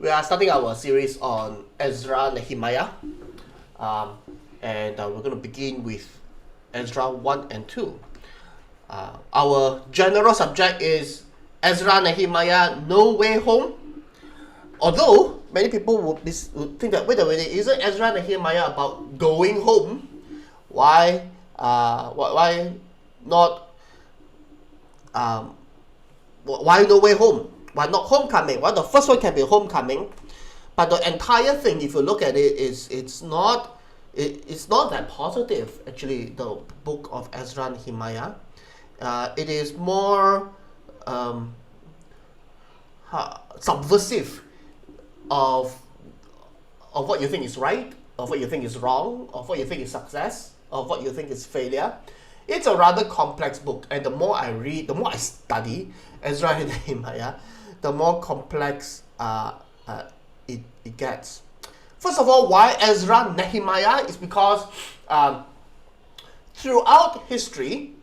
We are starting our series on Ezra, Nehemiah, and we're going to begin with Ezra 1 and 2. Our general subject is Ezra, Nehemiah, No Way Home. Although many people would think that, wait a minute, isn't Ezra, Nehemiah about going home? Why not? Why No Way Home? Why not Homecoming? Well, the first one can be Homecoming, but the entire thing, if you look at it, it's not that positive. Actually, the book of Ezra and Nehemiah, it is more subversive of what you think is right, of what you think is wrong, of what you think is success, of what you think is failure. It's a rather complex book, and the more I read, the more I study Ezra and Nehemiah, the more complex it gets. First of all, why Ezra, Nehemiah is because throughout history,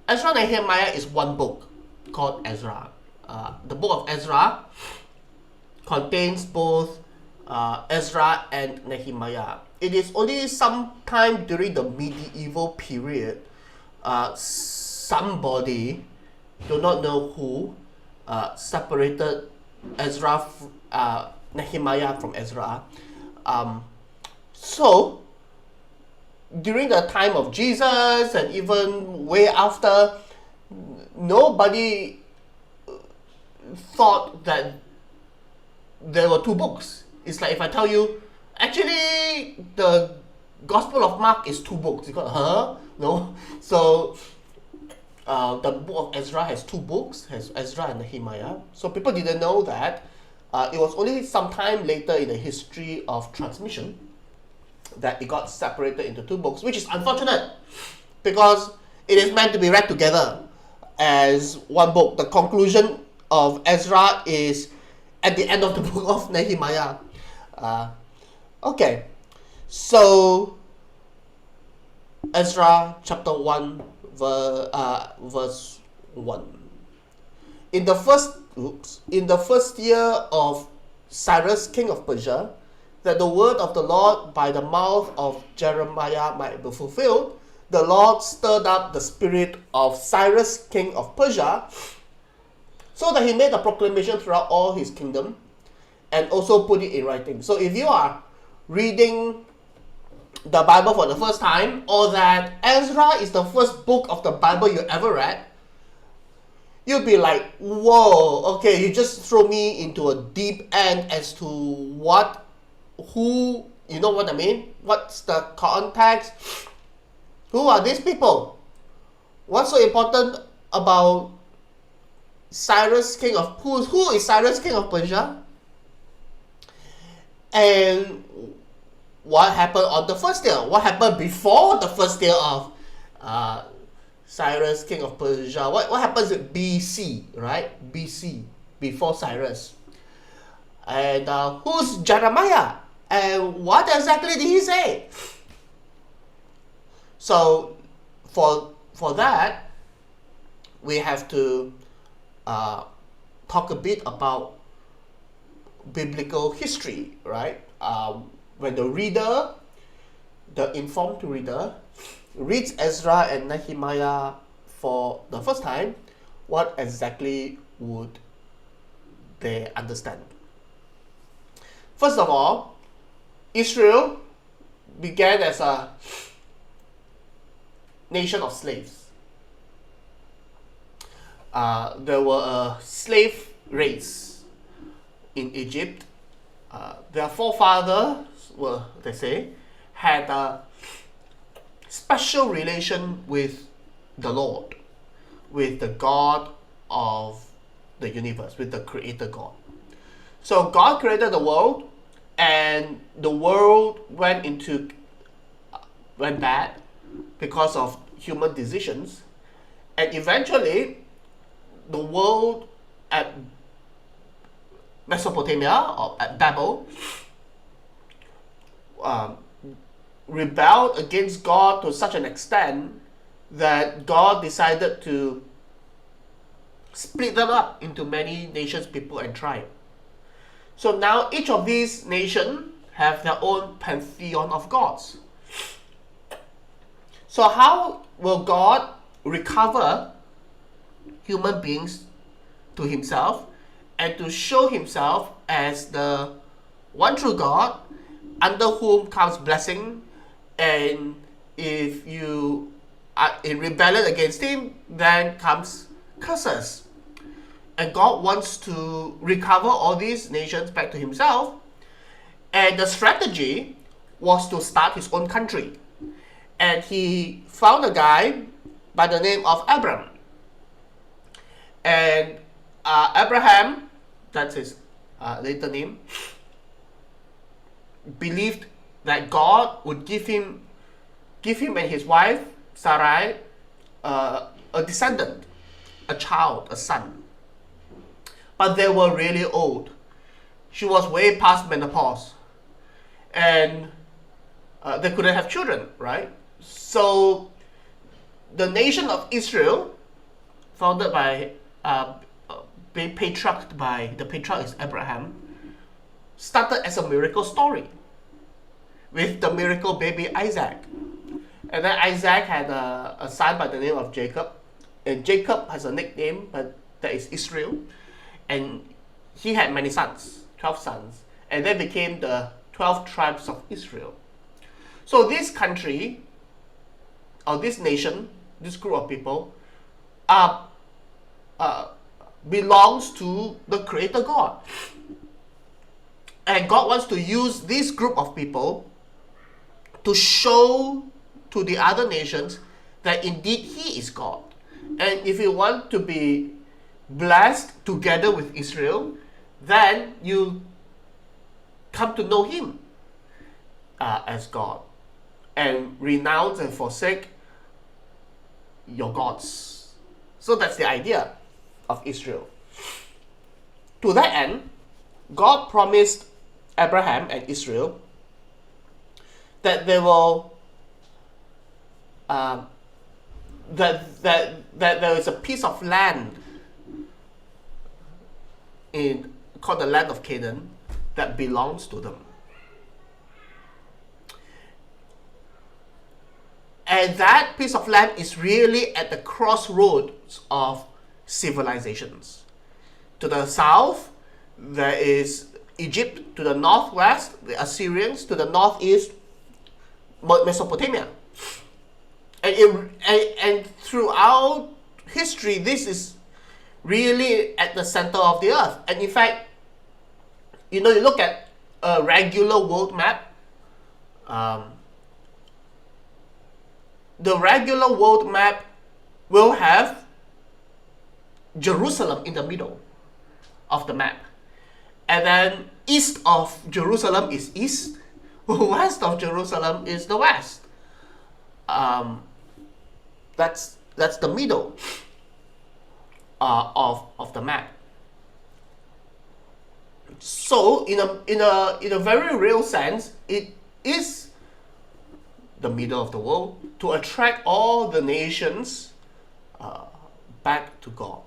Ezra and Nehemiah is one book called Ezra. The book of Ezra contains both Ezra and Nehemiah. It is only sometime during the medieval period, somebody, do not know who, separated Nehemiah from Ezra. So during the time of Jesus and even way after, nobody thought that there were two books. It's like if I tell you, actually the Gospel of Mark is two books. You go, no. So the book of Ezra has two books, has Ezra and Nehemiah. So people didn't know that. It was only sometime later in the history of transmission that it got separated into two books, which is unfortunate because it is meant to be read together as one book. The conclusion of Ezra is at the end of the book of Nehemiah. Okay, so Ezra chapter 1 verse 1. In the first year of Cyrus, king of Persia, that the word of the Lord by the mouth of Jeremiah might be fulfilled, the Lord stirred up the spirit of Cyrus, king of Persia, so that he made a proclamation throughout all his kingdom and also put it in writing. So if you are reading the Bible for the first time, or that Ezra is the first book of the Bible you ever read, you'll be like, whoa, okay, you just throw me into a deep end as to who, you know what I mean? What's the context? Who are these people? What's so important about Cyrus, king of, who is Cyrus, king of Persia? And what happened on the first year? What happened before the first year of Cyrus, king of Persia? What happens with BC, right? BC, before Cyrus. And who's Jeremiah? And what exactly did he say? So for that, we have to talk a bit about biblical history, right? When the informed reader, reads Ezra and Nehemiah for the first time, what exactly would they understand? First of all, Israel began as a nation of slaves. There were a slave race in Egypt. Their forefathers were, they say, had a special relation with the Lord, with the God of the universe, with the Creator God. So God created the world, and the world went bad because of human decisions, and eventually the world at Mesopotamia or at Babel rebelled against God to such an extent that God decided to split them up into many nations, people, and tribes. So now each of these nations have their own pantheon of gods. So how will God recover human beings to himself and to show himself as the one true God under whom comes blessing, and if you are in rebellion against him, then comes curses? And God wants to recover all these nations back to himself, and the strategy was to start his own country. And he found a guy by the name of Abram. And Abraham, that's his later name, believed that God would give him and his wife Sarai a descendant, a child, a son. But they were really old. She was way past menopause, and they couldn't have children, right? So the nation of Israel, founded by being patriarched by the patriarch is Abraham, started as a miracle story with the miracle baby Isaac. And then Isaac had a son by the name of Jacob, and Jacob has a nickname, but that is Israel. And he had many sons, 12 sons, and they became the 12 tribes of Israel. So this country, or this nation, this group of people, belongs to the Creator God. And God wants to use this group of people to show to the other nations that indeed He is God. And if you want to be blessed together with Israel, then you come to know Him as God, and renounce and forsake your gods. So that's the idea of Israel. To that end, God promised Abraham and Israel that they will that there is a piece of land called the land of Canaan that belongs to them. And that piece of land is really at the crossroads of civilizations. To the south, there is Egypt. To the northwest, the Assyrians. To the northeast, Mesopotamia. And throughout history, this is really at the center of the earth. And in fact, you look at a regular world map, the regular world map will have Jerusalem in the middle of the map. And then east of Jerusalem is east, west of Jerusalem is the west. That's the middle of the map. So in a very real sense, it is the middle of the world to attract all the nations back to God.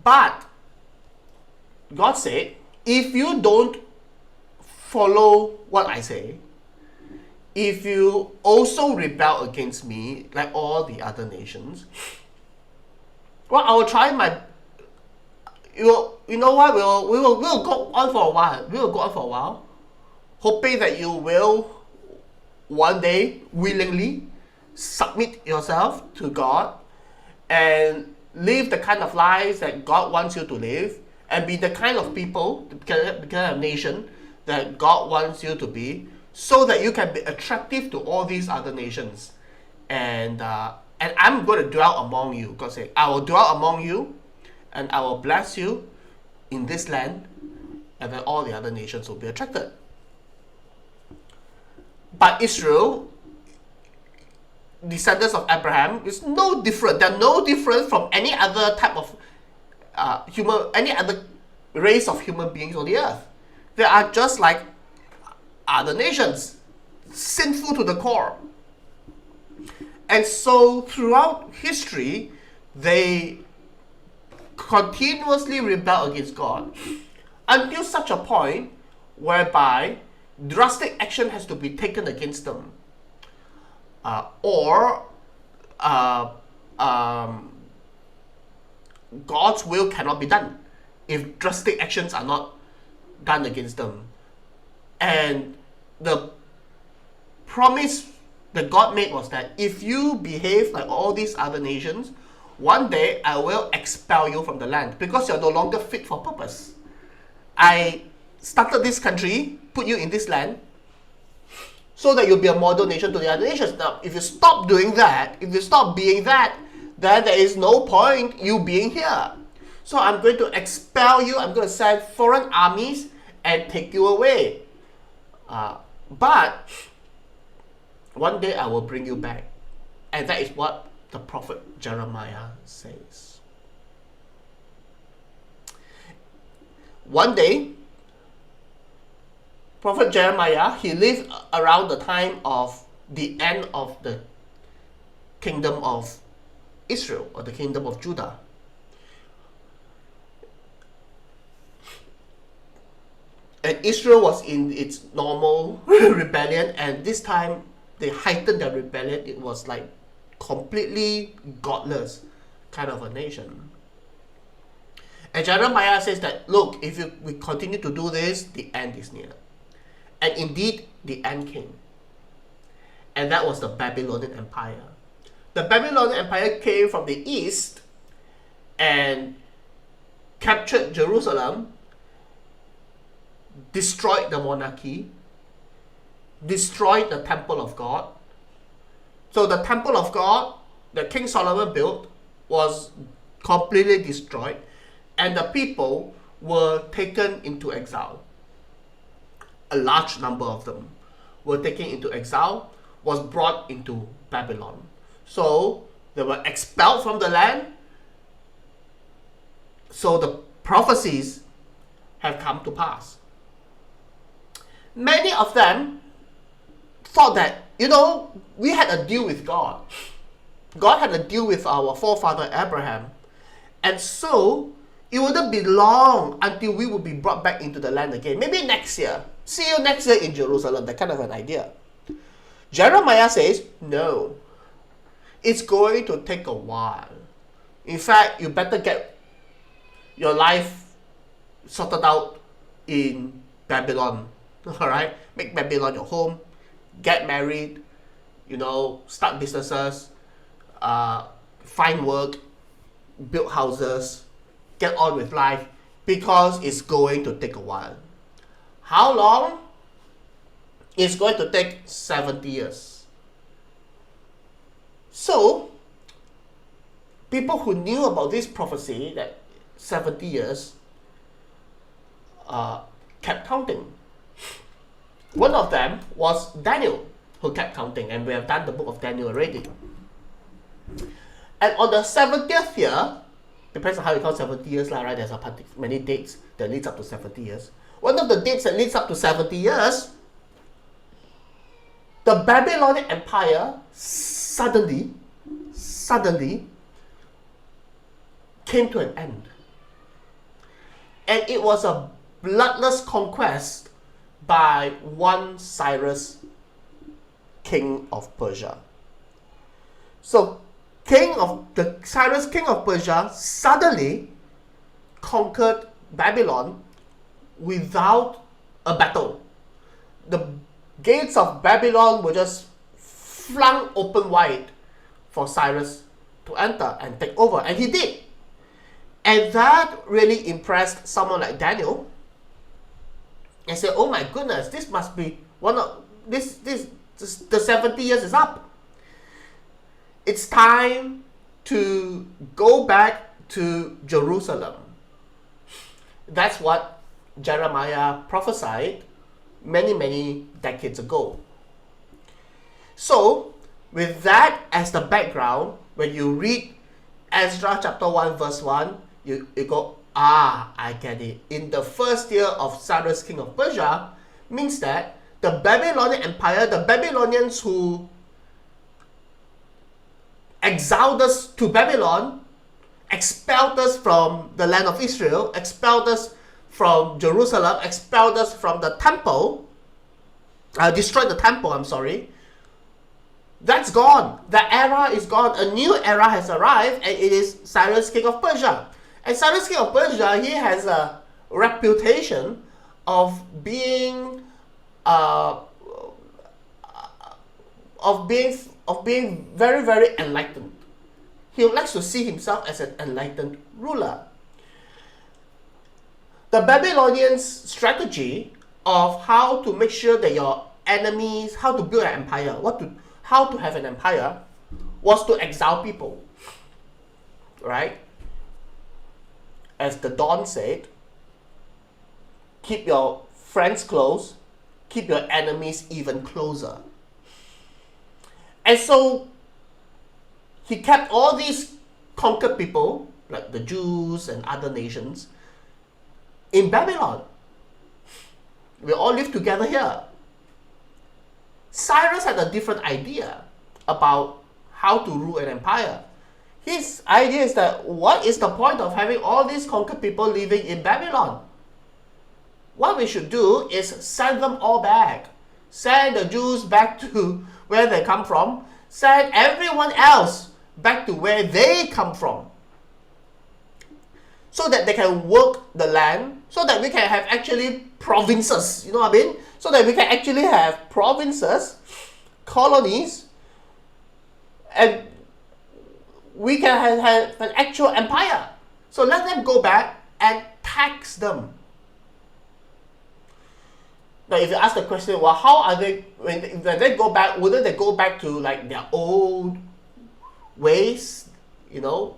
But God said, if you don't follow what I say, if you also rebel against me like all the other nations, well, I will try my. You know what? We'll go on for a while. We will go on for a while, hoping that you will one day willingly submit yourself to God and live the kind of lives that God wants you to live, and be the kind of people, the kind of nation that God wants you to be, so that you can be attractive to all these other nations. And I'm going to dwell among you. God said, I will dwell among you, and I will bless you in this land, and then all the other nations will be attracted. But Israel, descendants of Abraham, is no different. They're no different from any other type of any other race of human beings on the earth. They are just like other nations, sinful to the core. And so throughout history, they continuously rebel against God until such a point whereby drastic action has to be taken against them, or God's will cannot be done if drastic actions are not done against them. And the promise that God made was that if you behave like all these other nations, one day I will expel you from the land because you're no longer fit for purpose. I started this country, put you in this land, so that you'll be a model nation to the other nations. Now, if you stop doing that, if you stop being that, then there is no point you being here. So I'm going to expel you. I'm going to send foreign armies and take you away. But one day I will bring you back. And that is what the prophet Jeremiah says. One day, Prophet Jeremiah, he lived around the time of the end of the kingdom of Israel, or the kingdom of Judah. And Israel was in its normal rebellion, and this time they heightened their rebellion. It was like completely godless kind of a nation. And Jeremiah says that, look, if we continue to do this, the end is near. And indeed, the end came. And that was the Babylonian Empire. The Babylonian Empire came from the east and captured Jerusalem, destroyed the monarchy, destroyed the temple of God. So the temple of God that King Solomon built was completely destroyed, and the people were taken into exile. A large number of them were taken into exile, was brought into Babylon. So they were expelled from the land. So the prophecies have come to pass. Many of them thought that, we had a deal with God. God had a deal with our forefather Abraham. And so it wouldn't be long until we would be brought back into the land again. Maybe next year. See you next year in Jerusalem. That kind of an idea. Jeremiah says, no. It's going to take a while. In fact, you better get your life sorted out in Babylon. Alright? Make Babylon your home. Get married. Start businesses. Find work. Build houses. Get on with life. Because it's going to take a while. How long? It's going to take 70 years. So, people who knew about this prophecy, that 70 years, kept counting. One of them was Daniel, who kept counting, and we have done the book of Daniel already. And on the 70th year, depends on how you count 70 years, right? There's many dates that leads up to 70 years. One of the dates that leads up to 70 years, the Babylonian Empire suddenly came to an end. And it was a bloodless conquest by one Cyrus, king of Persia. So Cyrus, king of Persia, suddenly conquered Babylon without a battle. The gates of Babylon were just flung open wide for Cyrus to enter and take over, and he did. And that really impressed someone like Daniel. And said, oh my goodness, this must be the 70 years is up. It's time to go back to Jerusalem. That's what Jeremiah prophesied many decades ago. So, with that as the background, when you read Ezra chapter 1 verse 1, you go, I get it. In the first year of Cyrus, king of Persia, means that the Babylonian Empire, the Babylonians who exiled us to Babylon, expelled us from the land of Israel, expelled us from Jerusalem, expelled us from the temple, destroyed the temple, I'm sorry. That's gone. The era is gone. A new era has arrived, and it is Cyrus, king of Persia. And Cyrus, king of Persia, he has a reputation of being very, very enlightened. He likes to see himself as an enlightened ruler. The Babylonians' strategy of how to make sure that your enemies, how to build an empire, how to have an empire, was to exile people. Right? As the Don said, keep your friends close, keep your enemies even closer. And so he kept all these conquered people, like the Jews and other nations, in Babylon. We all live together here. Cyrus had a different idea about how to rule an empire. His idea is that what is the point of having all these conquered people living in Babylon? What we should do is send them all back. Send the Jews back to where they come from. Send everyone else back to where they come from. So that they can work the land, so that we can have actually provinces, you know what I mean? So that we can actually have provinces, colonies, and we can have an actual empire. So let them go back and tax them. Now, if you ask the question, well, how are they, when they go back, wouldn't they go back to like their old ways, you know?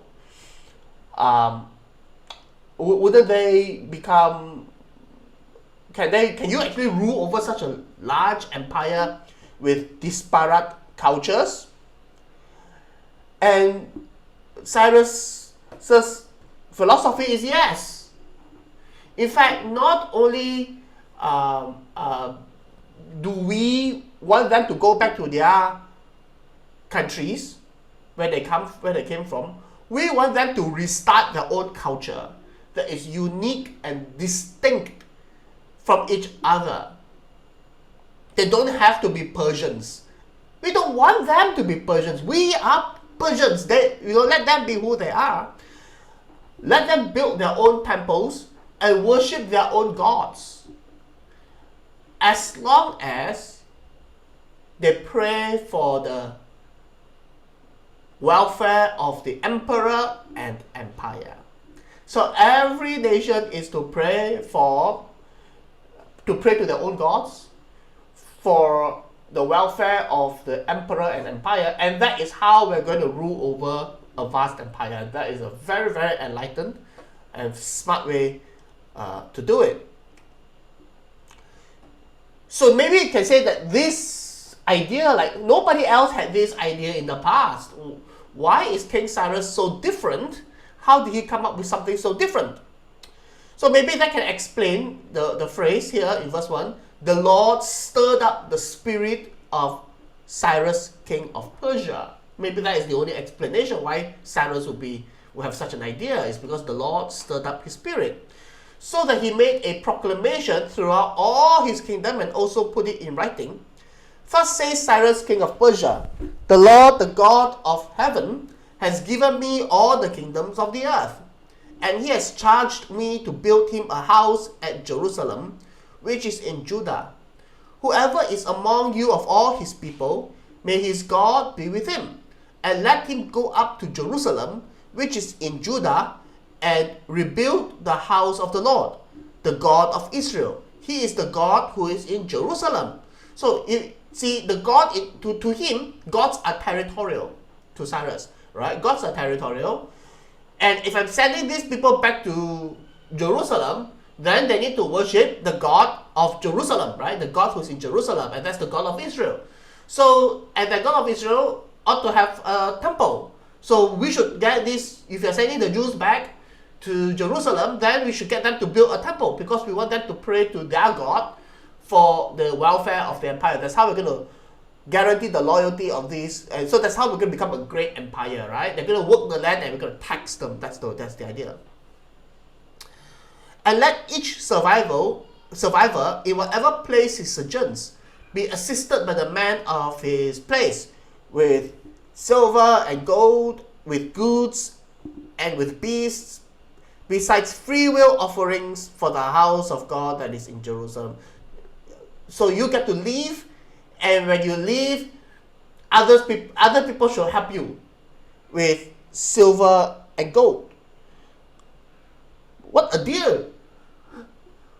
Wouldn't they become, can you actually rule over such a large empire with disparate cultures? And Cyrus's philosophy is yes. In fact, not only do we want them to go back to their countries where they came from, we want them to restart their own culture that is unique and distinct from each other. They don't have to be Persians. We don't want them to be Persians. We are Persians. Let them be who they are. Let them build their own temples and worship their own gods. As long as they pray for the welfare of the emperor and empire. So every nation is to pray to their own gods for the welfare of the emperor and empire, and that is how we're going to rule over a vast empire. That is a very, very enlightened and smart way to do it. So maybe you can say that this idea, like nobody else had this idea in the past. Why is King Cyrus so different? How did he come up with something so different? So maybe that can explain the phrase here in verse 1. The Lord stirred up the spirit of Cyrus, king of Persia. Maybe that is the only explanation why Cyrus will have such an idea, is because the Lord stirred up his spirit. So that he made a proclamation throughout all his kingdom and also put it in writing. Thus says Cyrus, king of Persia, the Lord, the God of heaven, has given me all the kingdoms of the earth, and he has charged me to build him a house at Jerusalem, which is in Judah. Whoever is among you of all his people, may his God be with him, and let him go up to Jerusalem, which is in Judah, and rebuild the house of the Lord, the God of Israel. He is the God who is in Jerusalem. So, see, the God, to him, gods are territorial to Cyrus, right? Gods are territorial. And if I'm sending these people back to Jerusalem, then they need to worship the God of Jerusalem, right? The God who's in Jerusalem, and that's the God of Israel. So, and the God of Israel ought to have a temple. So we should get this, if you're sending the Jews back to Jerusalem, then we should get them to build a temple, because we want them to pray to their God for the welfare of the empire. That's how we're going to guarantee the loyalty of these. And so that's how we're going to become a great empire, right? They're going to work the land and we're going to tax them. That's the idea. And let each survivor in whatever place he sojourns be assisted by the man of his place with silver and gold, with goods and with beasts, besides free will offerings for the house of God that is in Jerusalem. So you get to leave, and when you leave, other people should help you with silver and gold. What a deal!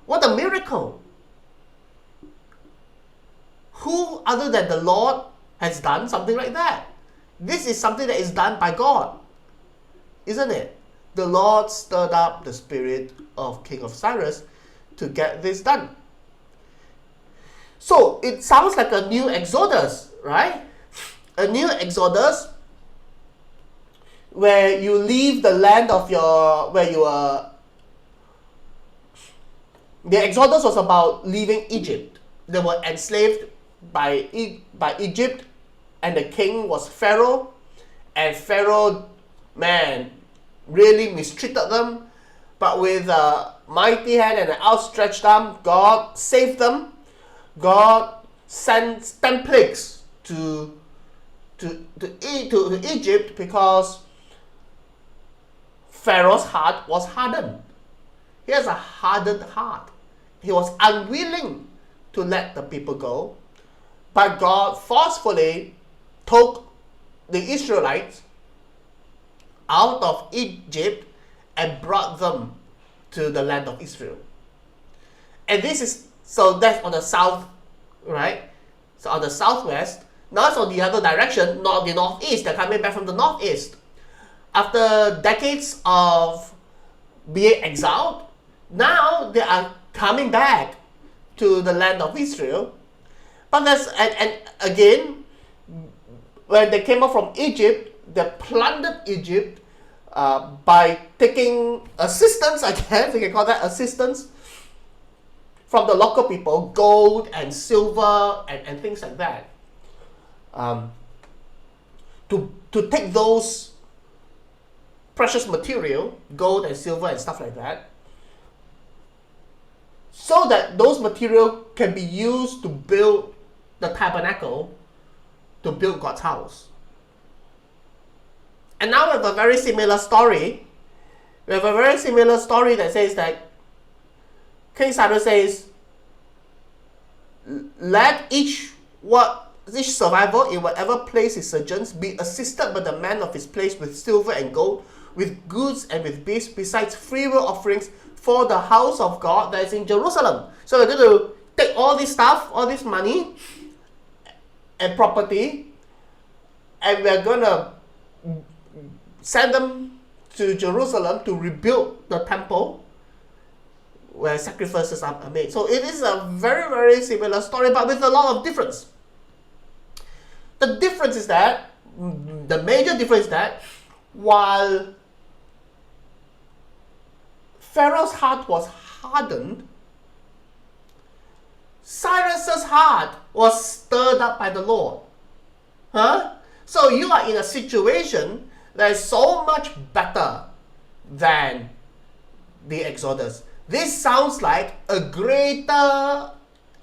What a miracle! Who other than the Lord has done something like that? This is something that is done by God, isn't it? The Lord stirred up the spirit of King of Cyrus to get this done. So it sounds like a new exodus, right? A new exodus where you leave the land of where you are. The exodus was about leaving Egypt. They were enslaved by Egypt, and the king was Pharaoh, and Pharaoh, man, really mistreated them, but with a mighty hand and an outstretched arm, God saved them. God sent 10 plagues to Egypt because Pharaoh's heart was hardened. He has a hardened heart. He was unwilling to let the people go, but God forcefully took the Israelites out of Egypt and brought them to the land of Israel. And this is, so that's on the south, right? So on the southwest. Now it's on the other direction, not the northeast. They're coming back from the northeast. After decades of being exiled, now they are coming back to the land of Israel. But that's, and again, when they came out from Egypt, they plundered Egypt by taking assistance, I guess we can call that assistance, from the local people, gold and silver and things like that. To take those precious material, gold and silver and stuff like that, so that those material can be used to build the tabernacle, to build God's house. And now we have a very similar story. We have a very similar story that says that King Cyrus says, let each survivor in whatever place he sojourns be assisted by the man of his place with silver and gold, with goods and with beasts, besides freewill offerings for the house of God that is in Jerusalem. So we're going to take all this stuff, all this money and property, and we're going to send them to Jerusalem to rebuild the temple where sacrifices are made. So it is a very, very similar story, but with a lot of difference. The difference is that, the major difference is that, while Pharaoh's heart was hardened, Cyrus's heart was stirred up by the Lord. So you are in a situation that is so much better than the Exodus. This sounds like a greater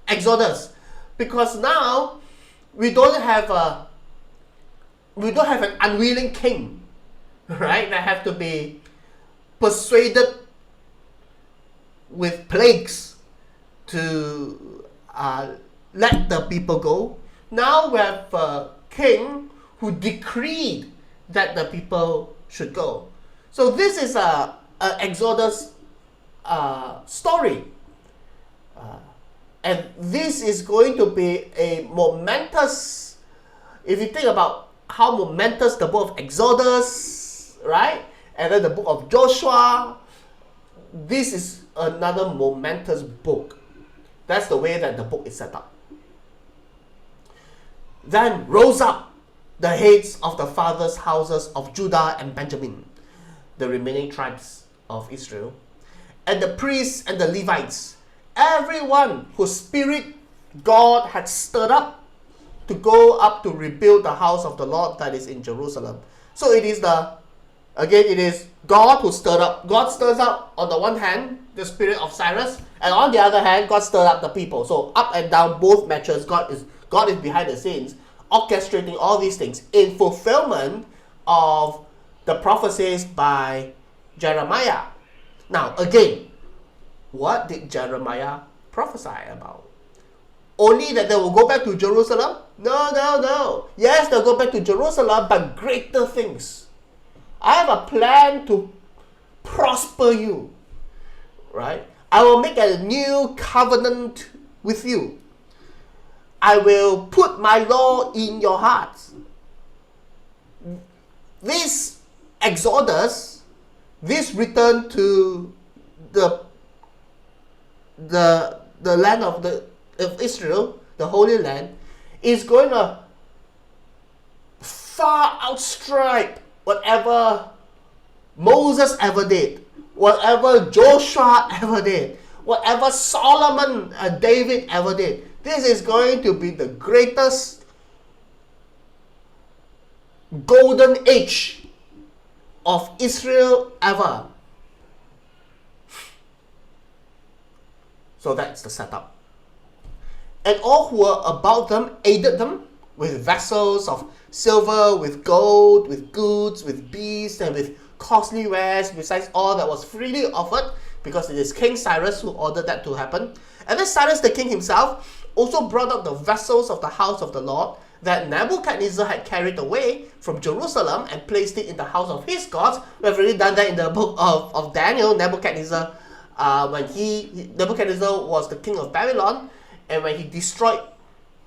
Exodus, because now we don't have an unwilling king, right? That have to be persuaded with plagues to let the people go. Now we have a king who decreed that the people should go. So this is a Exodus story. And this is going to be a momentous, if you think about how momentous the book of Exodus, right? And then the book of Joshua, this is another momentous book. That's the way that the book is set up. Then rose up the heads of the fathers' houses of Judah and Benjamin, the remaining tribes of Israel, and the priests and the Levites, everyone whose spirit God had stirred up to go up to rebuild the house of the Lord that is in Jerusalem. So it is it is God who stirred up. God stirs up on the one hand the spirit of Cyrus, and on the other hand, God stirred up the people. So up and down both matches, God is behind the scenes, orchestrating all these things in fulfillment of the prophecies by Jeremiah. Now again, what did Jeremiah prophesy about? Only that they will go back to Jerusalem? No. Yes, they'll go back to Jerusalem, but greater things. I have a plan to prosper you. Right? I will make a new covenant with you. I will put my law in your hearts. This exodus, this return to the land of Israel, the Holy Land, is going to far outstrip whatever Moses ever did, whatever Joshua ever did, whatever Solomon and David ever did. This is going to be the greatest golden age of Israel ever. So that's the setup. And all who were about them aided them with vessels of silver, with gold, with goods, with beasts, and with costly wares, besides all that was freely offered, because it is King Cyrus who ordered that to happen. And then Cyrus the king himself also brought up the vessels of the house of the Lord that Nebuchadnezzar had carried away from Jerusalem and placed it in the house of his gods. We have already done that in the book of Daniel. Nebuchadnezzar, Nebuchadnezzar was the king of Babylon, and when he destroyed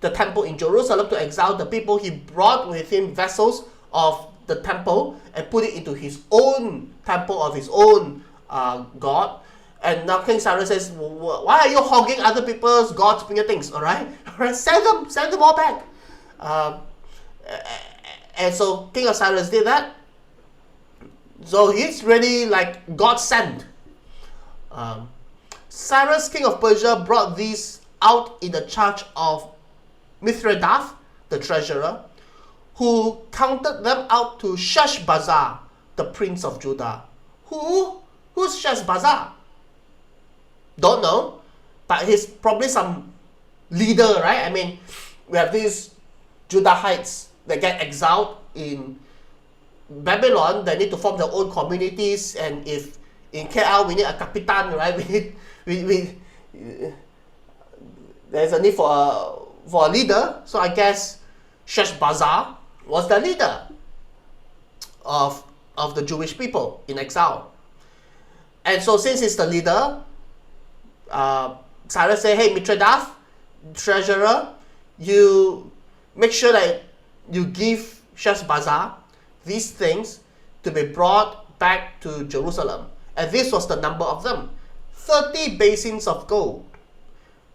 the temple in Jerusalem to exile the people, he brought with him vessels of the temple and put it into his own temple of his own God. And now King Cyrus says, why are you hogging other people's gods' things? Alright? Send them all back. And so King of Cyrus did that. So he's really like God sent. Cyrus, king of Persia, brought these out in the charge of Mithredath, the treasurer, who counted them out to Sheshbazzar, the prince of Judah. Who's Sheshbazzar? Don't know, but he's probably some leader, right? I mean, we have these Judahites that get exiled in Babylon. They need to form their own communities, and if in KL we need a kapitan, right? There's a need for a leader. So I guess Sheshbazzar was the leader of the Jewish people in exile. And so since he's the leader, Cyrus said, hey, Mithredath, treasurer, you make sure that you give Sheshbazzar these things to be brought back to Jerusalem. And this was the number of them: 30 basins of gold,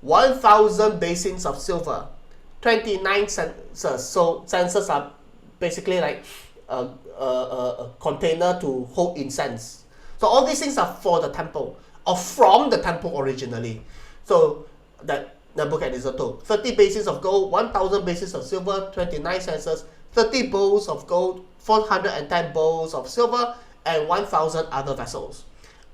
1,000 basins of silver, 29 censers. So censers are basically like a container to hold incense. So all these things are for the temple, or from the temple originally. So that Nebuchadnezzar told: 30 basins of gold, 1,000 basins of silver, 29 censers, 30 bowls of gold, 410 bowls of silver, and 1,000 other vessels.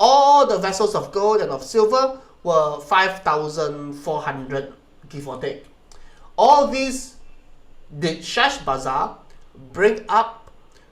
All the vessels of gold and of silver were 5,400, give or take. All these did Sheshbazzar bring up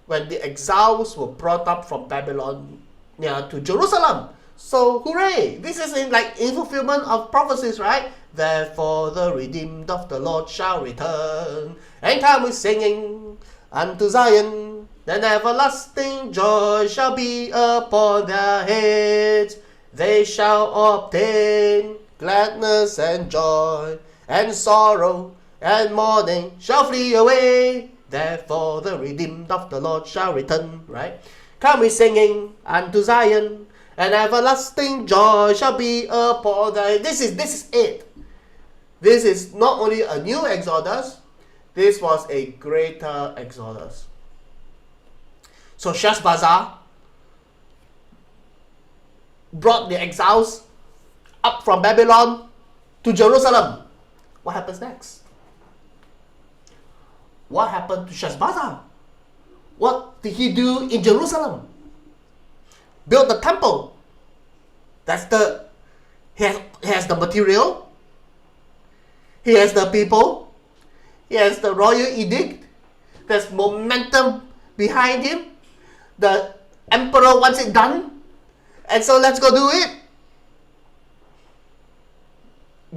when the exiles were brought up from Babylon near to Jerusalem. So hooray! This is in fulfillment of prophecies, right? Therefore the redeemed of the Lord shall return and come with singing unto Zion. Then everlasting joy shall be upon their heads. They shall obtain gladness and joy, and sorrow and mourning shall flee away. Therefore the redeemed of the Lord shall return, right? Come with singing unto Zion, and everlasting joy shall be upon their heads. This is it. This is not only a new exodus, this was a greater exodus. So Sheshbazzar brought the exiles up from Babylon to Jerusalem. What happens next? what happened to Sheshbazzar? What did he do in Jerusalem? Build the temple. He has the material. He has the people. He has the royal edict. There's momentum behind him. The emperor wants it done. And so let's go do it.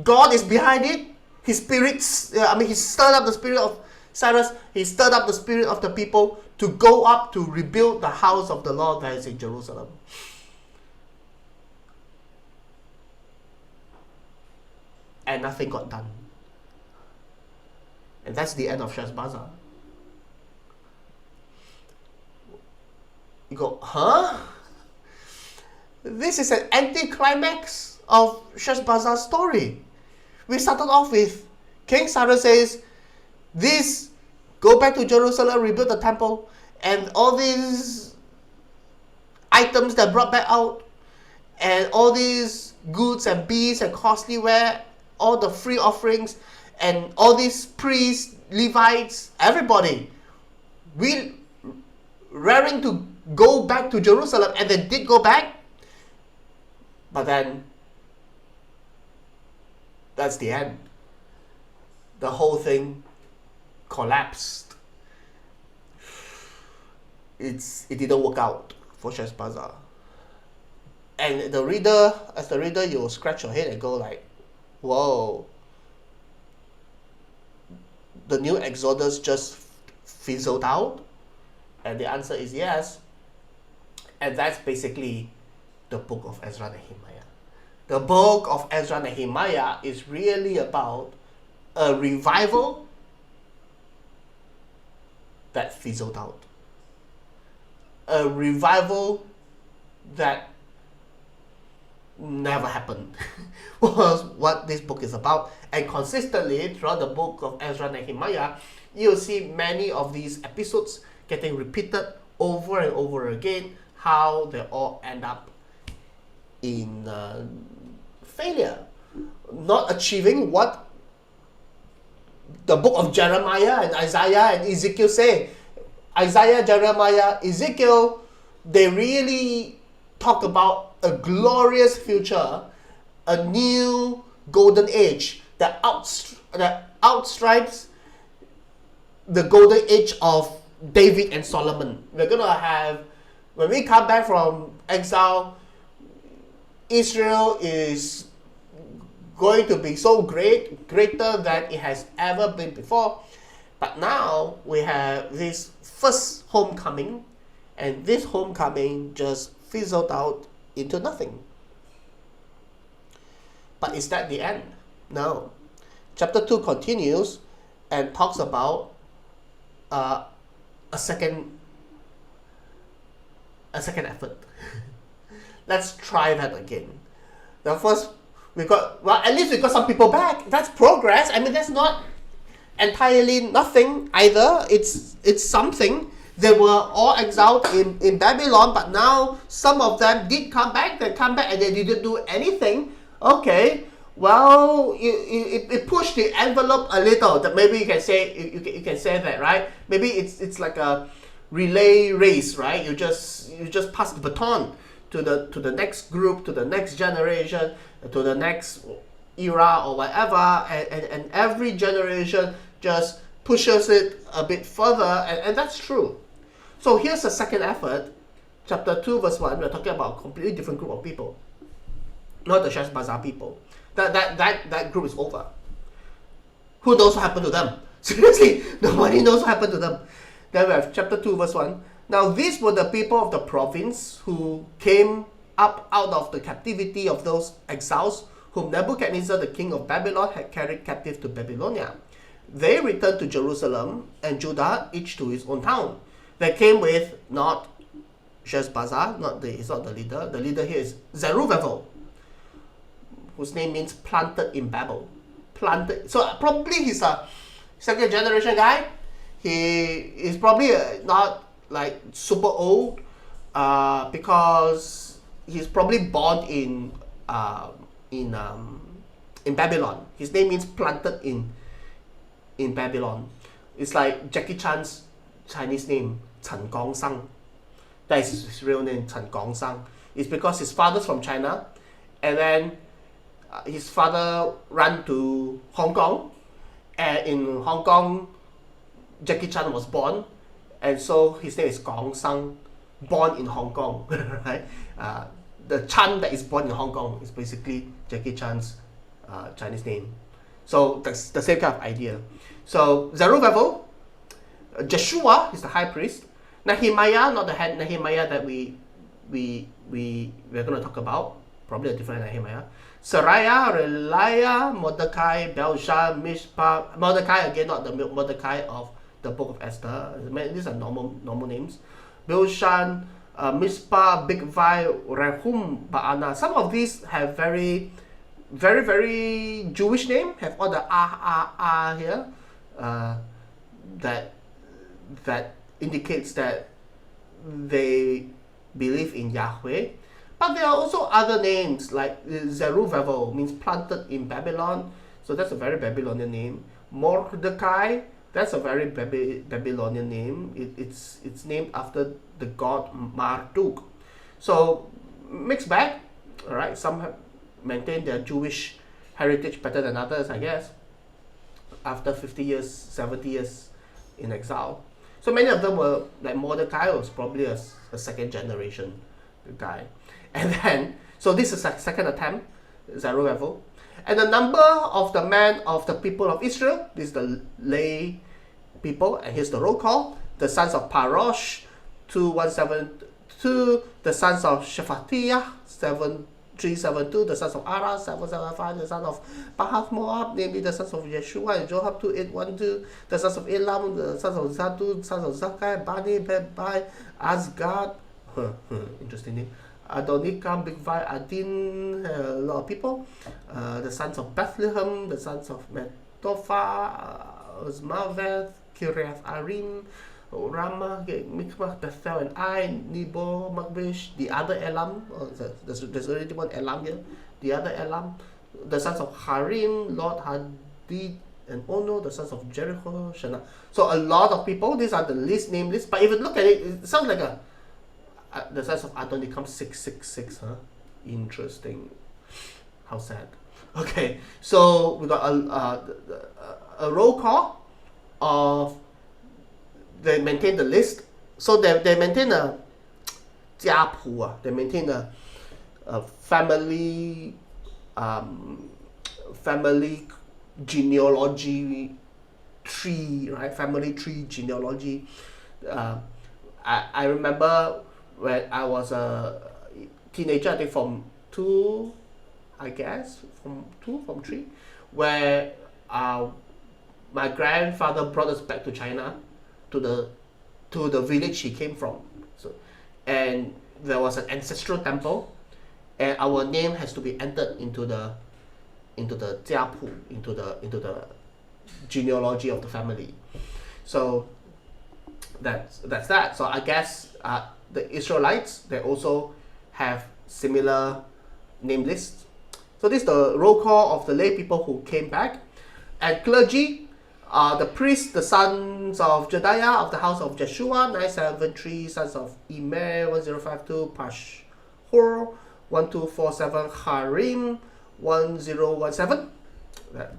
God is behind it. He stirred up the spirit of Cyrus. He stirred up the spirit of the people to go up to rebuild the house of the Lord that is in Jerusalem. And nothing got done. And that's the end of Sheshbazzar. You go, huh? This is an anticlimax of Sheshbazzar's story. We started off with King Cyrus says, go back to Jerusalem, rebuild the temple, and all these items that brought back out, and all these goods and beasts and costly ware, all the free offerings, and all these priests, Levites, everybody, raring to go back to Jerusalem, and they did go back, but then that's the end. The whole thing collapsed. It didn't work out for Sheshbazzar. And as the reader, you will scratch your head and go like, whoa, the new Exodus just fizzled out? And the answer is yes. And that's basically the book of Ezra and Nehemiah. The book of Ezra and Nehemiah is really about a revival that fizzled out. A revival that never happened was what this book is about. And consistently throughout the book of Ezra and Nehemiah, you'll see many of these episodes getting repeated over and over again, how they all end up in failure, not achieving what the book of Jeremiah and Isaiah and Ezekiel say. Isaiah, Jeremiah, Ezekiel, they really talk about a glorious future, a new golden age that outstripes the golden age of David and Solomon. We're going to have, when we come back from exile, Israel is going to be so greater than it has ever been before. But now we have this first homecoming, and this homecoming just fizzled out into nothing. But is that the end? No. Chapter 2 continues and talks about a second effort. Let's try that again. The first, at least we got some people back. That's progress. I mean, that's not entirely nothing either. It's something. They were all exiled in Babylon, but now some of them did come back. They come back and they didn't do anything. Okay, well, it pushed the envelope a little. That maybe you can say you can say that, right? Maybe it's like a relay race, right? You just pass the baton to the next group, to the next generation, to the next era or whatever, and every generation just pushes it a bit further, and that's true. So here's the second effort, chapter 2 verse 1. We're talking about a completely different group of people, not the Sheshbazzar people. That group is over. Who knows what happened to them? Seriously, nobody knows what happened to them. Then we have chapter 2 verse 1. Now these were the people of the province who came up out of the captivity of those exiles whom Nebuchadnezzar the king of Babylon had carried captive to Babylonia. They returned to Jerusalem and Judah, each to his own town. They came with not Sheshbazzar, he's not the leader. The leader here is Zerubbabel, whose name means planted in Babel. Planted. So probably he's a second generation guy. He is probably not like super old, because he's probably born in Babylon. His name means planted in Babylon. It's like Jackie Chan's Chinese name, Chen Gongshang. That is his real name, Chen Gongshang. It's because his father's from China, and then his father ran to Hong Kong, and in Hong Kong, Jackie Chan was born, and so his name is Gongshang, born in Hong Kong, right? The Chan that is born in Hong Kong is basically Jackie Chan's Chinese name. So that's the same kind of idea. So Zerubbabel, Joshua is the high priest. Nehemiah, not the head Nehemiah that we're going to talk about, probably a different Nehemiah. Sariah, Reliah, Mordecai, Belshazzar, Mishpah. Mordecai again, not the Mordecai of the book of Esther. These are normal names. Belshazzar, Mishpah, Bigvai, Rehum, Baana. Some of these have very Jewish name. Have all the here. That indicates that they believe in Yahweh. But there are also other names like Zerubbabel, means planted in Babylon. So that's a very Babylonian name. Mordecai, that's a very Babylonian name. It's named after the god Marduk. So mixed bag. All right, some have maintained their Jewish heritage better than others, I guess. After 50 years, 70 years in exile. So many of them were, like Mordecai was probably a second generation guy. And then, so this is a second attempt, Zerubbabel. And the number of the men of the people of Israel, this is the lay people, and here's the roll call. The sons of Parosh, 2172. The sons of Shephatiah, 7372. The sons of Ara, 775. The sons of Pahath Moab, namely the sons of Yeshua and Joab, 2812. The sons of Elam, the sons of Zatu, sons of Zakai, Bani, Bebai, Asgad. Interesting name. Adonikam, Bigvai, Adin, a lot of people. The sons of Bethlehem, the sons of Metophah, Osmaveth, Kiriath Arim, Ramah, Mikmah, Bethel, and Ai, Nebo, Magbish, the other Elam. There's already one Elam here. The other Elam. The sons of Harim, Lord Hadid, and Ono, the sons of Jericho, Shana. So a lot of people. These are the name list. But if you look at it, it sounds like the size of Adonikam 666, huh? Interesting. How sad. Okay, so we got a roll call of, they maintain the list. So they maintain a 家谱, they maintain a family genealogy tree, right? Family tree genealogy. I remember when I was a teenager, I think from 3, where my grandfather brought us back to China, to the village he came from. So, and there was an ancestral temple, and our name has to be entered into the 家谱, into the genealogy of the family. So that's that. So I guess the Israelites, they also have similar name lists. So this is the roll call of the lay people who came back. And clergy, the priests, the sons of Jediah of the house of Jeshua, 973, sons of Immer, 1052, Pashhur, 1247, Harim, 1017.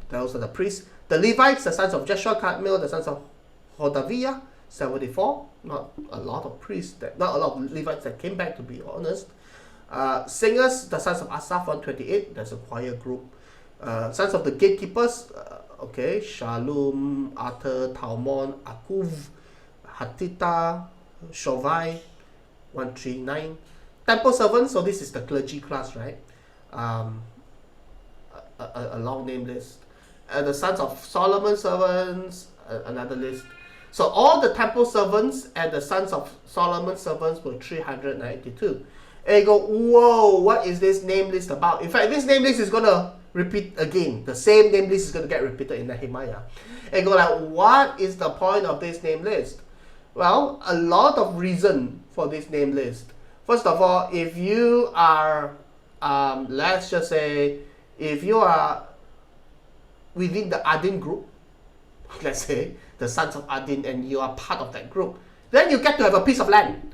Those are the priests. The Levites, the sons of Jeshua, Kadmiel, the sons of Hodaviah, 74. Not a lot of priests, not a lot of Levites that came back, to be honest. Singers, the sons of Asaph, 128. There's a choir group. Sons of the gatekeepers, okay, Shalom, Arthur, Talmon, Akuv, Hatita, Shovai, 139. Temple servants, so this is the clergy class, right? A long name list. The sons of Solomon servants, another list. So all the temple servants and the sons of Solomon servants were 392. And you go, whoa, what is this name list about? In fact, this name list is going to repeat again. The same name list is going to get repeated in Nehemiah. And you go like, what is the point of this name list? Well, a lot of reason for this name list. First of all, if you are, let's just say, if you are within the Adin group, let's say, the sons of Adin, and you are part of that group, then you get to have a piece of land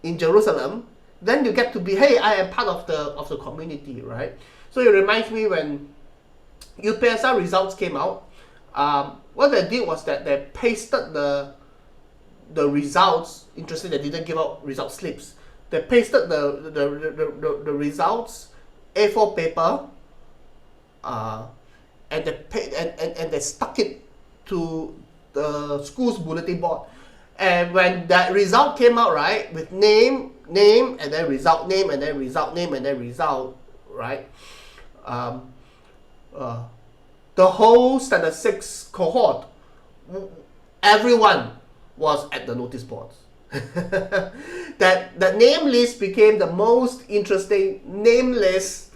in Jerusalem. Then you get to be, hey, I am part of the community, right? So it reminds me when UPSR results came out. What they did was that they pasted the results. Interesting, they didn't give out result slips. They pasted the results A4 paper, and they stuck it to the school's bulletin board. And when that result came out, right, with name, and then result, name, and then result, name, and then result, right, the whole standard 6 cohort, everyone was at the notice boards. that name list became the most interesting name list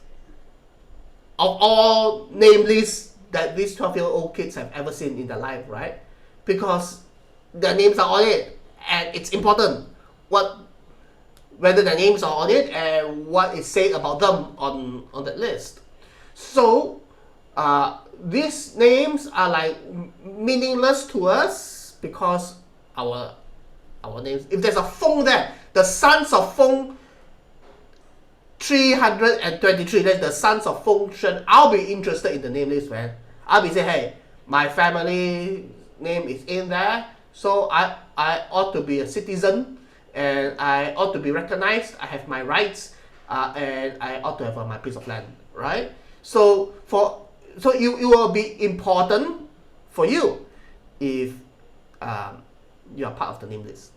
of all name lists that these 12-year-old kids have ever seen in their life, right? Because their names are on it, and it's important whether their names are on it and what is said about them on that list. So these names are like meaningless to us because our names. If there's a Feng there, the sons of Feng 323, that's the sons of Feng Shen, I'll be interested in the name list, man. I'll be saying, hey, my family name is in there, so I ought to be a citizen, and I ought to be recognized. I have my rights, and I ought to have my piece of land, right? So it will be important for you if you are part of the name list.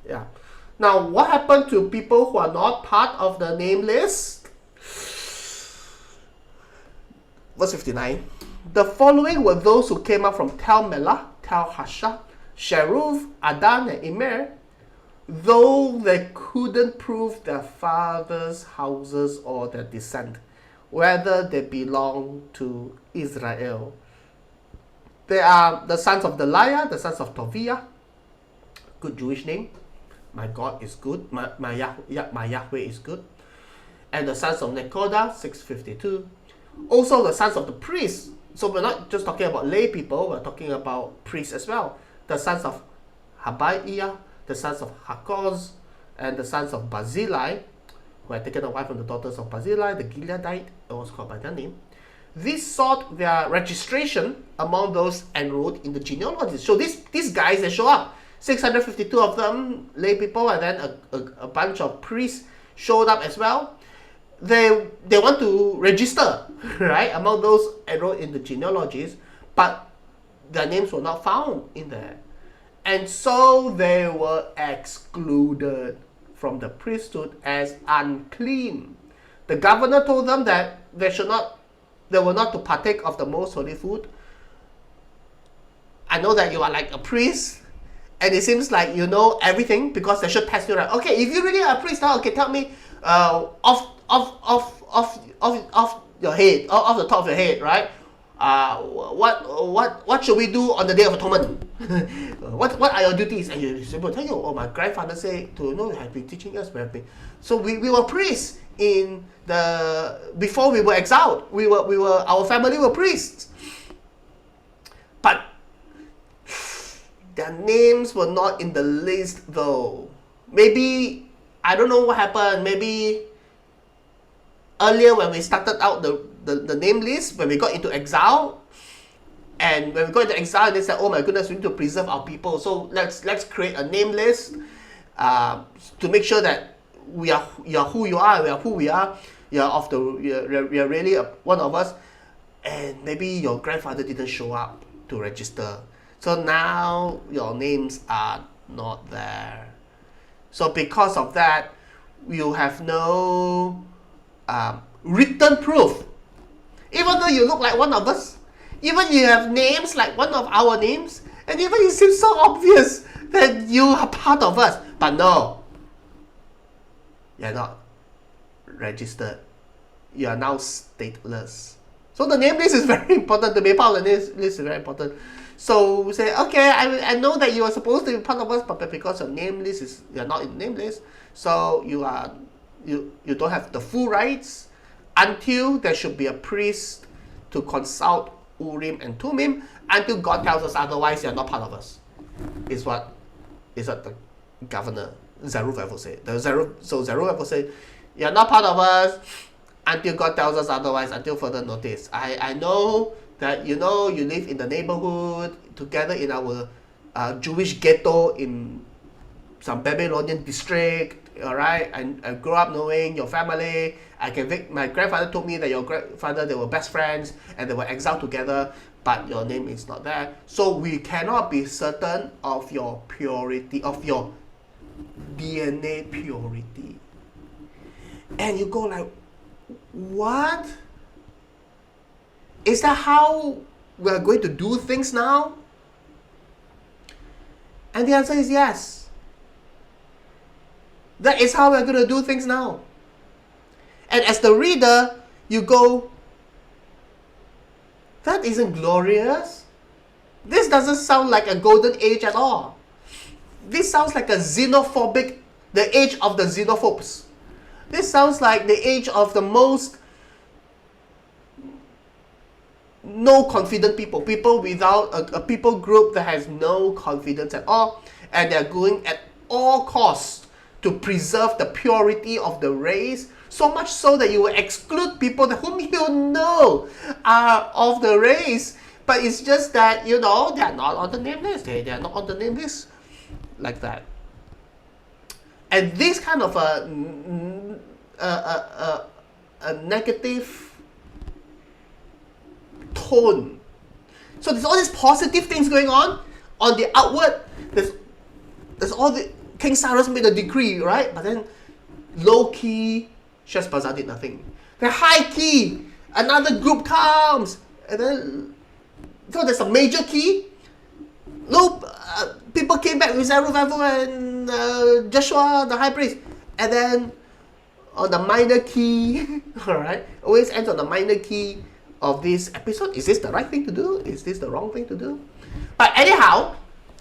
Yeah. Now, what happened to people who are not part of the name list? Verse 59. The following were those who came up from Tel Melah, Tel Hasha, Sheruv, Adan, and Immer, though they couldn't prove their fathers' houses or their descent, whether they belong to Israel. They are the sons of Deliah, the sons of Toviah, good Jewish name. My God is good. My Yahweh is good. And the sons of Nekoda, 652. Also the sons of the priests. So we're not just talking about lay people, we're talking about priests as well. The sons of Habaiah, the sons of Hakoz, and the sons of Barzillai, who had taken a wife from the daughters of Barzillai, the Gileadite, it was called by their name. These sought their registration among those enrolled in the genealogies. So these guys, they show up. 652 of them, lay people, and then a bunch of priests showed up as well. They want to register, right, among those enrolled in the genealogies, but their names were not found in there. And so they were excluded from the priesthood as unclean. The governor told them that they were not to partake of the most holy food. I know that you are like a priest, and it seems like you know everything because they should test you, right? Okay, if you really are a priest now, okay, tell me off your head, off the top of your head, right? What should we do on the Day of Atonement? what are your duties? And you will tell you, oh, my grandfather said to have been teaching us. So we were priests in before we were exiled. Our family were priests, but their names were not in the list though. Maybe, I don't know what happened. Maybe earlier when we started out the name list, when we got into exile, and when we got into exile, they said, oh my goodness, we need to preserve our people. So let's create a name list to make sure that you're who you are, we are who we are, you're really one of us. And maybe your grandfather didn't show up to register. So now your names are not there. So because of that, you have no written proof. Even though you look like one of us, even you have names like one of our names, and even it seems so obvious that you are part of us, but no, you're not registered. You are now stateless. So the name list is very important. To be part of the name list is very important. So we say, okay, I know that you are supposed to be part of us, but because your name list you're not in the name list, so you don't have the full rights until there should be a priest to consult Urim and Tumim. until God tells us otherwise, you're not part of us. Is what the governor Zerubbabel said. So Zerubbabel said, you're not part of us until God tells us otherwise, until further notice. I know that you live in the neighborhood together in our Jewish ghetto in some Babylonian district. All right, I grew up knowing your family. My grandfather told me that your grandfather, they were best friends and they were exiled together, but your name is not there. So we cannot be certain of your purity, of your DNA purity. And you go like, what? Is that how we're going to do things now? And the answer is yes. That is how we're going to do things now. And as the reader, you go, that isn't glorious. This doesn't sound like a golden age at all. This sounds like the age of the xenophobes. This sounds like the age of the most no confident people without a people group that has no confidence at all, and they're going at all costs to preserve the purity of the race, so much so that you will exclude people whom you know are of the race, but it's just that, they're not on the name list. They're not on the name list like that. And this kind of a negative tone. So there's all these positive things going on the outward. There's all the King Cyrus made a decree, right? But then low key, Sheshbazzar did nothing. Then high key, another group comes, and then so there's a major key. People came back with Zerubbabel and Joshua, the high priest, and then on the minor key, all right, always ends on the minor key of this episode. Is this the right thing to do? Is this the wrong thing to do? But anyhow,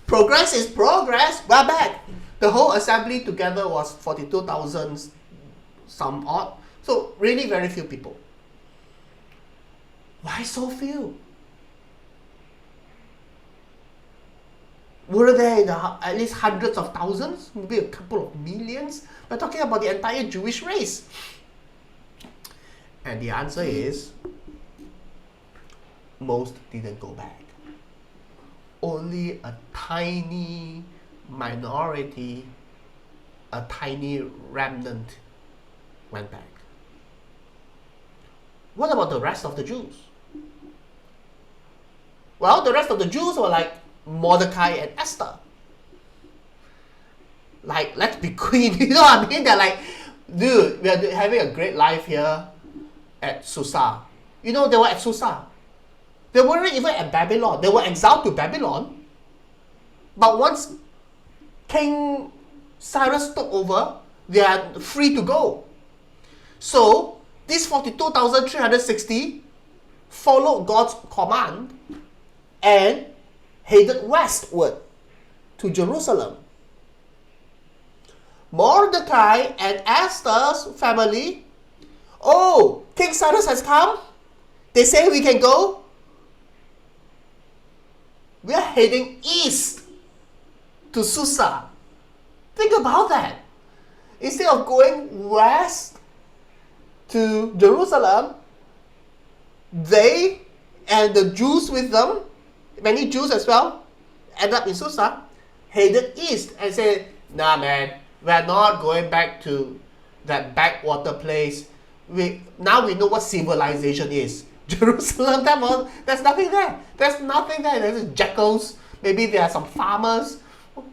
progress is progress. We're back. The whole assembly together was 42,000 some odd. So really very few people. Why so few? Were there at least hundreds of thousands? Maybe a couple of millions? We're talking about the entire Jewish race. And the answer is, most didn't go back. Only a tiny minority, a tiny remnant went back. What about the rest of the Jews? Well, the rest of the Jews were like Mordecai and Esther. Like, let's be queen, you know what I mean? They're like, dude, we are having a great life here at Susa. They were at Susa. They weren't even at Babylon. They were exiled to Babylon. But once King Cyrus took over, they are free to go. So, these 42,360 followed God's command and headed westward to Jerusalem. Mordecai and Esther's family, King Cyrus has come. They say we can go. We are heading east to Susa. Think about that. Instead of going west to Jerusalem, they and the Jews with them, many Jews as well, end up in Susa, headed east and said, nah man, we're not going back to that backwater place. Now we know what civilization is. Jerusalem, there's nothing there. There's nothing there. There's jackals. Maybe there are some farmers.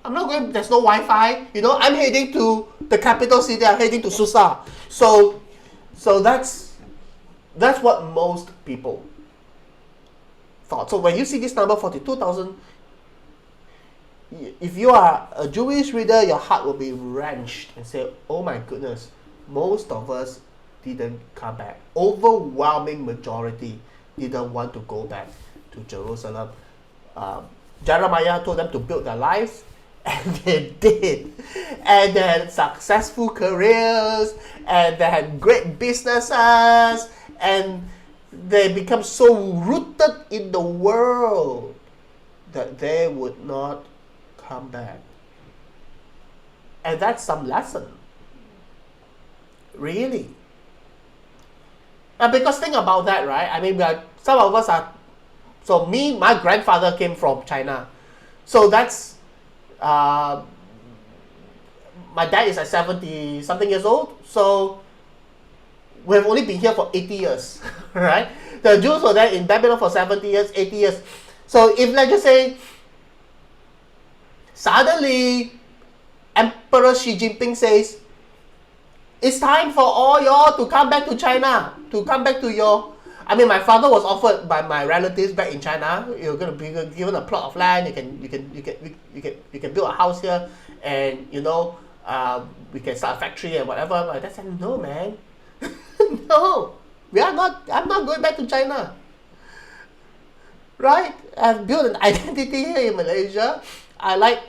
I'm not going, there's no Wi-Fi. I'm heading to the capital city. I'm heading to Susa. So that's what most people thought. So when you see this number 42,000, if you are a Jewish reader, your heart will be wrenched and say, oh my goodness, most of us didn't come back. Overwhelming majority didn't want to go back to Jerusalem. Jeremiah told them to build their lives, and they did. And they had successful careers, and they had great businesses, and they become so rooted in the world that they would not come back. And that's some lesson. Really. Because think about that, right? I mean, some of us are... So my grandfather came from China. So that's... my dad is like 70 something years old. So we've only been here for 80 years, right? The Jews were there in Babylon for 70 years, 80 years. So if, let's just say, suddenly Emperor Xi Jinping says, it's time for all y'all to come back to China, to come back to your... I mean, my father was offered by my relatives back in China. You're going to be given a plot of land. You can build a house here, and we can start a factory and whatever. But I said, no, man, no, we are not. I'm not going back to China. Right? I've built an identity here in Malaysia. I like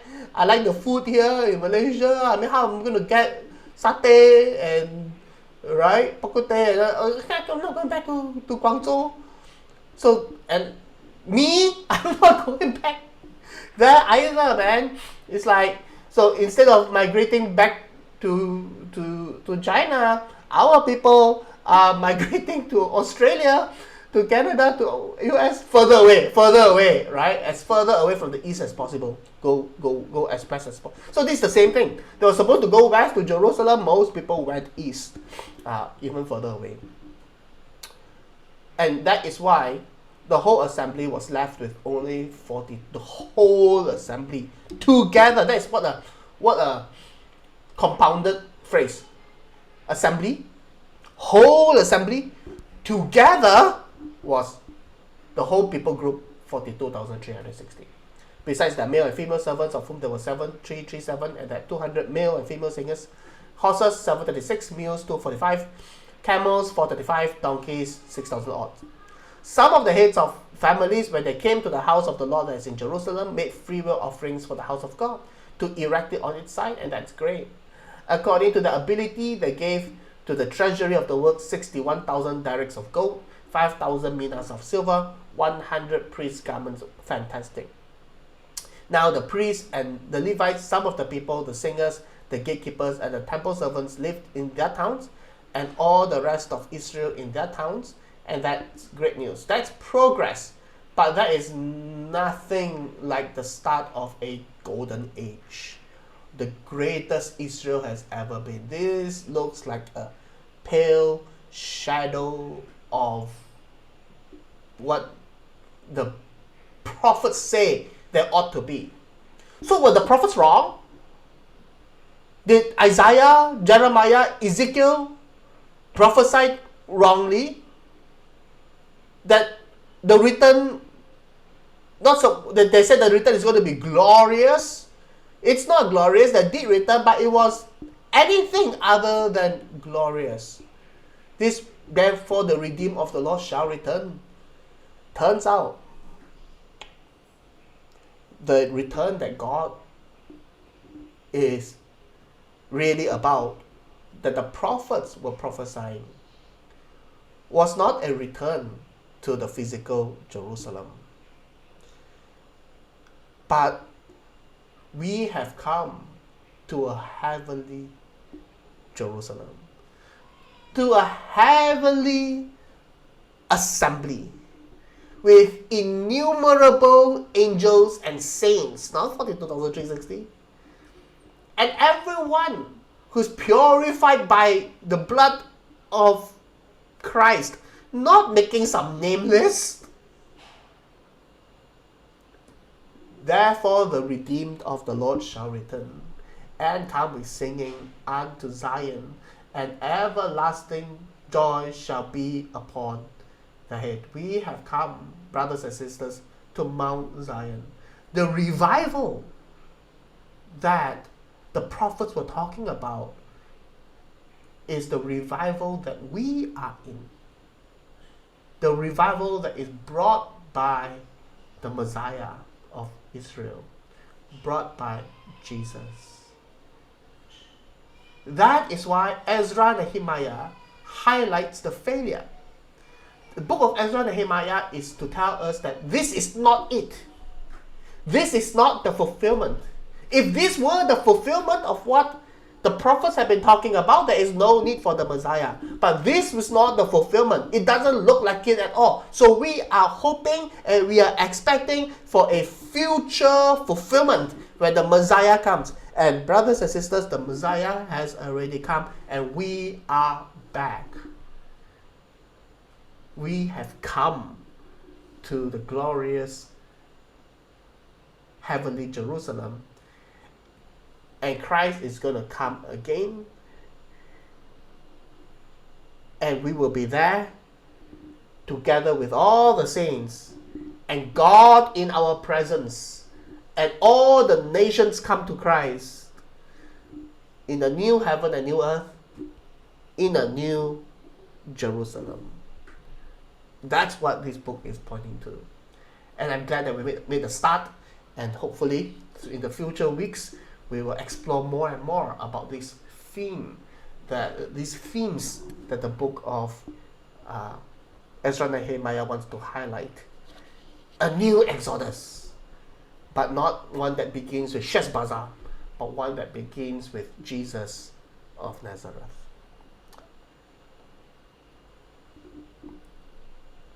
the food here in Malaysia. I mean, how I'm going to get satay and Pokute. I'm not going back to Guangzhou. So, and me, I'm not going back there either, man. It's like, so instead of migrating back to China, our people are migrating to Australia, to Canada, to US, further away, right? As further away from the east as possible. Go as west as possible. So this is the same thing. They were supposed to go west to Jerusalem. Most people went east, even further away. And that is why the whole assembly was left with only 40. The whole assembly together. That is what a compounded phrase. Assembly, whole assembly together was the whole people group 42,360. Besides the male and female servants, of whom there were 7,337, and that 200 male and female singers, horses 736, mules 245, camels 435, donkeys 6,000 odd. Some of the heads of families, when they came to the house of the Lord that is in Jerusalem, made free will offerings for the house of God to erect it on its site, and that's great. According to the ability, they gave to the treasury of the work 61,000 derricks of gold, 5,000 minas of silver, 100 priest garments. Fantastic. Now the priests and the Levites, some of the people, the singers, the gatekeepers, and the temple servants lived in their towns, and all the rest of Israel in their towns. And that's great news. That's progress. But that is nothing like the start of a golden age. The greatest Israel has ever been. This looks like a pale shadow of what the prophets say there ought to be. So were the prophets wrong? Did Isaiah, Jeremiah, Ezekiel prophesy wrongly that the return, that they said the return is going to be glorious? It's not glorious. They did return, but it was anything other than glorious. This, therefore, the redeemed of the Lord shall return. Turns out, the return that God is really about, that the prophets were prophesying, was not a return to the physical Jerusalem. But we have come to a heavenly Jerusalem, to a heavenly assembly with innumerable angels and saints, not 42,360, and everyone who's purified by the blood of Christ, not making some nameless. Therefore the redeemed of the Lord shall return, and come with singing unto Zion, and everlasting joy shall be upon the head. We have come, brothers and sisters, to Mount Zion. The revival that the prophets were talking about is the revival that we are in. The revival that is brought by the Messiah of Israel, brought by Jesus. That is why Ezra and Nehemiah highlights the failure. The book of Ezra and Nehemiah is to tell us that this is not it. This is not the fulfillment. If this were the fulfillment of what the prophets have been talking about, there is no need for the Messiah. But this was not the fulfillment. It doesn't look like it at all. So we are hoping and we are expecting for a future fulfillment when the Messiah comes. And brothers and sisters, the Messiah has already come and we are back. We have come to the glorious heavenly Jerusalem. And Christ is going to come again. And we will be there together with all the saints. And God in our presence. And all the nations come to Christ. In the new heaven and new earth. In a new Jerusalem. That's what this book is pointing to. And I'm glad that we made a start. And hopefully, in the future weeks, we will explore more and more about this theme, these themes that the book of Ezra and Nehemiah wants to highlight. A new Exodus, but not one that begins with Sheshbazzar, but one that begins with Jesus of Nazareth.